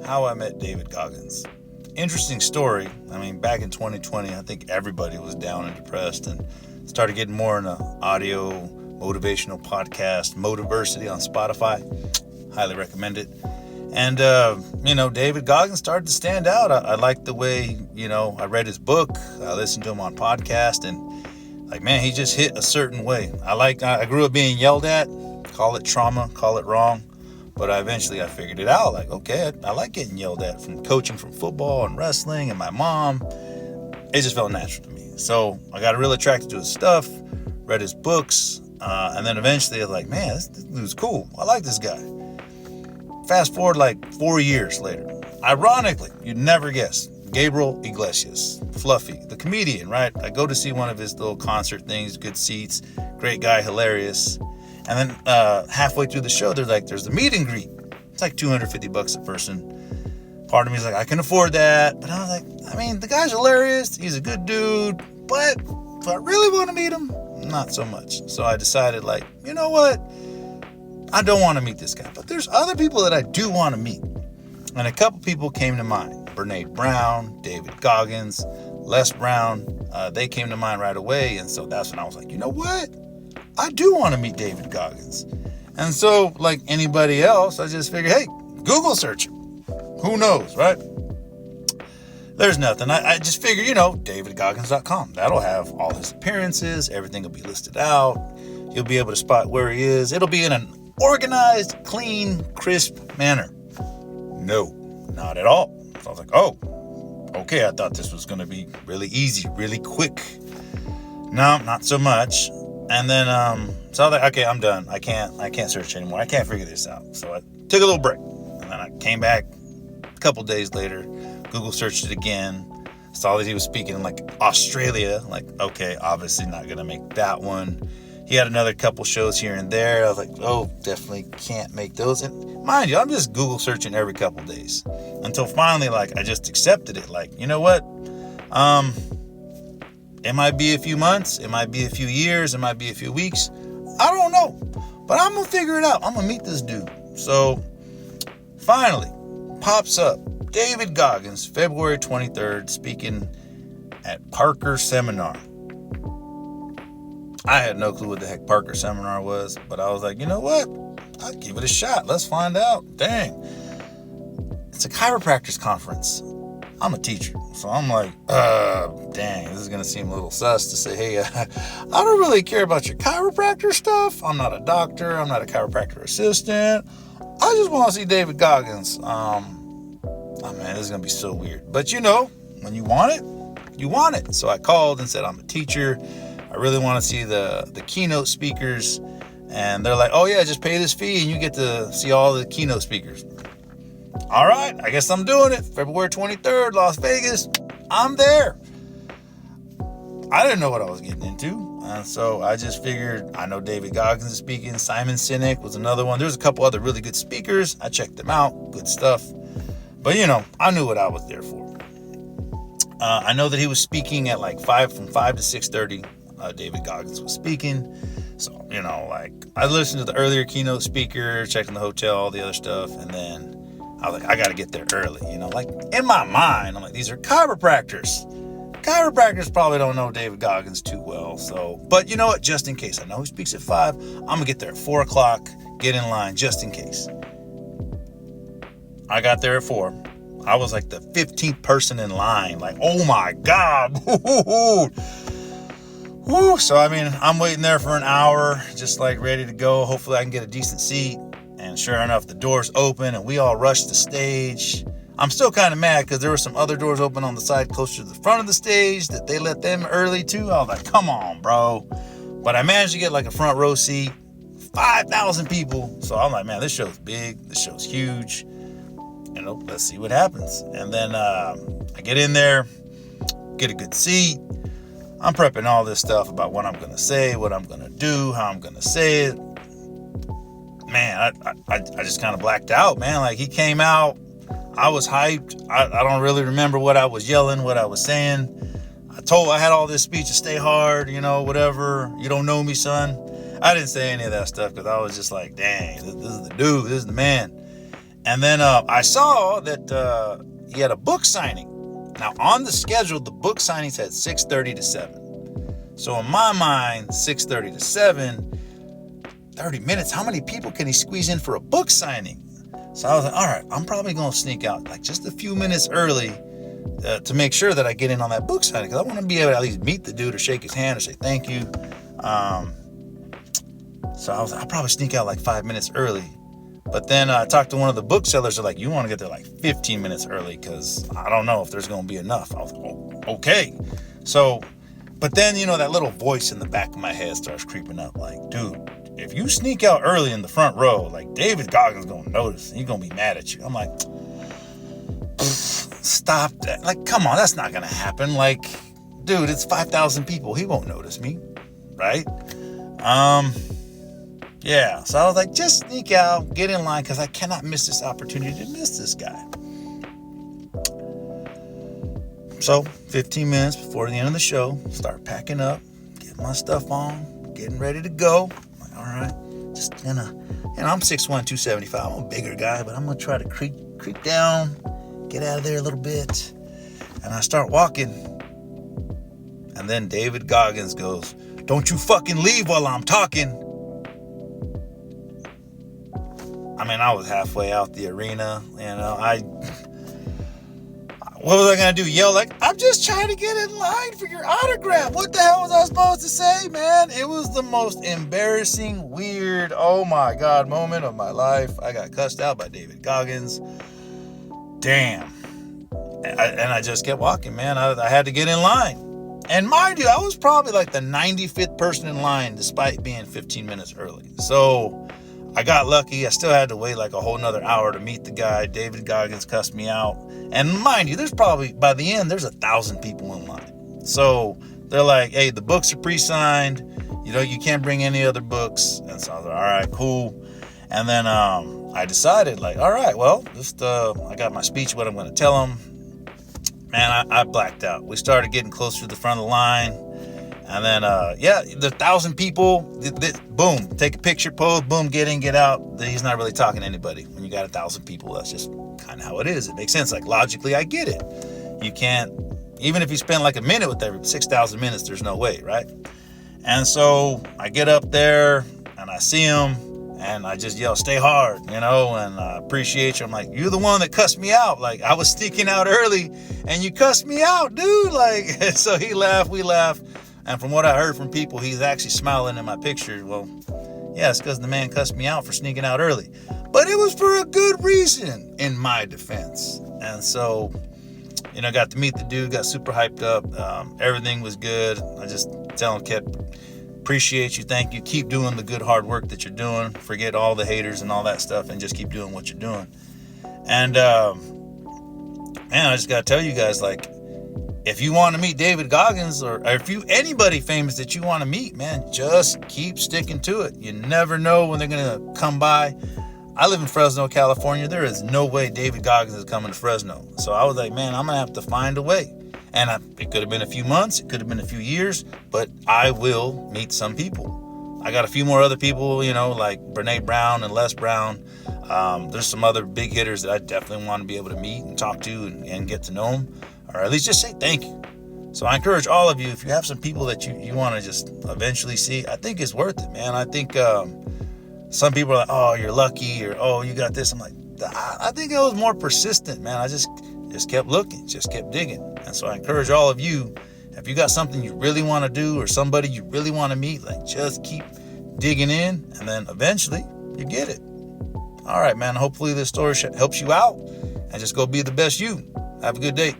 How I Met David Goggins. Interesting story. I mean, back in 2020, I think everybody was down and depressed and started getting more into audio, motivational podcast, Motiversity on Spotify. Highly recommend it. And, David Goggins started to stand out. I liked the way, I read his book. I listened to him on podcast and he just hit a certain way. I grew up being yelled at, call it trauma, call it wrong. But eventually I figured it out. I like getting yelled at from coaching from football and wrestling and my mom. It just felt natural to me. So I got really attracted to his stuff, read his books, and then eventually I was like, man, this dude's cool. I like this guy. Fast forward 4 years later. Ironically, you'd never guess, Gabriel Iglesias, Fluffy, the comedian, right? I go to see one of his little concert things, good seats, great guy, hilarious. And then halfway through the show, there's the meet and greet. It's like $250 a person. Part of me is like, I can afford that. But I was like, the guy's hilarious. He's a good dude. But do I really want to meet him? Not so much. So I decided, you know what? I don't want to meet this guy. But there's other people that I do want to meet. And a couple people came to mind. Brene Brown, David Goggins, Les Brown. They came to mind right away. And so that's when I was like, you know what? I do want to meet David Goggins. And so, like anybody else, I just figured, hey, Google search him. Who knows, right? There's nothing. I just figured, davidgoggins.com. That'll have all his appearances. Everything will be listed out. You'll be able to spot where he is. It'll be in an organized, clean, crisp manner. No, not at all. So I was like, oh, okay. I thought this was going to be really easy, really quick. No, not so much. And then, so I was like, okay, I'm done. I can't search anymore. I can't figure this out. So I took a little break. And then I came back a couple days later, Google searched it again, saw that he was speaking in Australia. Okay, obviously not going to make that one. He had another couple shows here and there. I was like, oh, definitely can't make those. And mind you, I'm just Google searching every couple days until finally, I just accepted it. You know what? It might be a few months. It might be a few years. It might be a few weeks. I don't know. But I'm going to figure it out. I'm going to meet this dude. So, finally, pops up. David Goggins, February 23rd, speaking at Parker Seminar. I had no clue what the heck Parker Seminar was. But I was like, you know what? I'll give it a shot. Let's find out. Dang. It's a chiropractor's conference. I'm a teacher, so I'm like, dang, this is going to seem a little sus to say, hey, I don't really care about your chiropractor stuff. I'm not a doctor. I'm not a chiropractor assistant. I just want to see David Goggins. This is going to be so weird. But when you want it, you want it. So I called and said, I'm a teacher. I really want to see the keynote speakers. And they're like, oh, yeah, just pay this fee and you get to see all the keynote speakers. All right, I guess I'm doing it. February 23rd, Las Vegas. I'm there. I didn't know what I was getting into. And so I just figured, I know David Goggins is speaking. Simon Sinek was another one. There's a couple other really good speakers. I checked them out. Good stuff. But, I knew what I was there for. I know that he was speaking at from 5 to 6:30. David Goggins was speaking. So, I listened to the earlier keynote speaker, checked in the hotel, all the other stuff. And then I was like, I got to get there early, in my mind, I'm like, these are chiropractors. Chiropractors probably don't know David Goggins too well. So, but you know what? Just in case. I know he speaks at 5. I'm going to get there at 4 o'clock, get in line just in case. I got there at 4. I was the 15th person in line. Oh my God. Woo. So, I'm waiting there for an hour, just ready to go. Hopefully I can get a decent seat. And sure enough, the doors open and we all rushed the stage. I'm still kind of mad because there were some other doors open on the side closer to the front of the stage that they let them early too. I was like, come on, bro. But I managed to get a front row seat, 5,000 people. So I'm like, man, this show's big. This show's huge. Let's see what happens. And then I get in there, get a good seat. I'm prepping all this stuff about what I'm going to say, what I'm going to do, how I'm going to say it. Man, I just kind of blacked out, man. He came out, I was hyped. I don't really remember what I was yelling, what I was saying. I had all this speech to stay hard, whatever. You don't know me, son. I didn't say any of that stuff because I was just like, dang, this is the dude, this is the man. And then I saw that he had a book signing. Now, on the schedule, the book signing said 6:30 to 7. So in my mind, 6:30 to 7, 30 minutes, how many people can he squeeze in for a book signing? So I was like, all right, I'm probably going to sneak out like just a few minutes early to make sure that I get in on that book signing, because I want to be able to at least meet the dude or shake his hand or say thank you. So I was like, I'll probably sneak out like 5 minutes early. But then I talked to one of the booksellers. They're like, you want to get there like 15 minutes early because I don't know if there's going to be enough. I was like, oh, okay. So, but then, that little voice in the back of my head starts creeping up like, dude, if you sneak out early in the front row, like David Goggins going to notice. He's going to be mad at you. I'm like, stop that. Like, come on, that's not going to happen. Like, dude, it's 5,000 people. He won't notice me. Right? Yeah, so I was like, just sneak out, get in line, because I cannot miss this opportunity to miss this guy. So, 15 minutes before the end of the show, start packing up, getting my stuff on, getting ready to go. I'm like, all right, just gonna, I'm 6'1", 275. I'm a bigger guy, but I'm gonna try to creep down, get out of there a little bit. And I start walking. And then David Goggins goes, don't you fucking leave while I'm talking. I mean, I was halfway out the arena, what was I going to do? Yell like, I'm just trying to get in line for your autograph. What the hell was I supposed to say, man? It was the most embarrassing, weird, oh my God, moment of my life. I got cussed out by David Goggins. Damn. And I just kept walking, man. I had to get in line. And mind you, I was probably like the 95th person in line despite being 15 minutes early. So I got lucky. I still had to wait like a whole nother hour to meet the guy. David Goggins cussed me out. And mind you, there's probably, by the end, there's 1,000 people in line. So they're like, hey, the books are pre-signed. You can't bring any other books. And so I was like, all right, cool. And then I decided like, all right, well, just I got my speech, what I'm going to tell them. Man, I blacked out. We started getting closer to the front of the line. And then, the 1,000 people, boom, take a picture, pose, boom, get in, get out. He's not really talking to anybody. When you got 1,000 people, that's just kind of how it is. It makes sense. Like, logically, I get it. You can't, even if you spend like a minute with every 6,000 minutes, there's no way, right? And so I get up there and I see him and I just yell, stay hard, and I appreciate you. I'm like, you're the one that cussed me out. Like, I was sneaking out early and you cussed me out, dude. Like, so he laughed, we laughed. And from what I heard from people, he's actually smiling in my picture. Well, yeah, it's because the man cussed me out for sneaking out early. But it was for a good reason, in my defense. And so, got to meet the dude, got super hyped up. Everything was good. I just tell him, appreciate you, thank you. Keep doing the good, hard work that you're doing. Forget all the haters and all that stuff and just keep doing what you're doing. And, man, I just got to tell you guys, like, if you want to meet David Goggins or if anybody famous that you want to meet, man, just keep sticking to it. You never know when they're going to come by. I live in Fresno, California. There is no way David Goggins is coming to Fresno. So I was like, man, I'm going to have to find a way. And it could have been a few months. It could have been a few years. But I will meet some people. I got a few more other people, like Brene Brown and Les Brown. There's some other big hitters that I definitely want to be able to meet and talk to and get to know them. Or at least just say thank you. So I encourage all of you, if you have some people that you want to just eventually see, I think it's worth it, man. I think some people are like, oh, you're lucky, or oh, you got this. I'm like, I think it was more persistent, man. I just kept looking, just kept digging. And so I encourage all of you, if you got something you really want to do or somebody you really want to meet, like just keep digging in, and then eventually you get it. All right, man. Hopefully this story helps you out, and just go be the best you. Have a good day.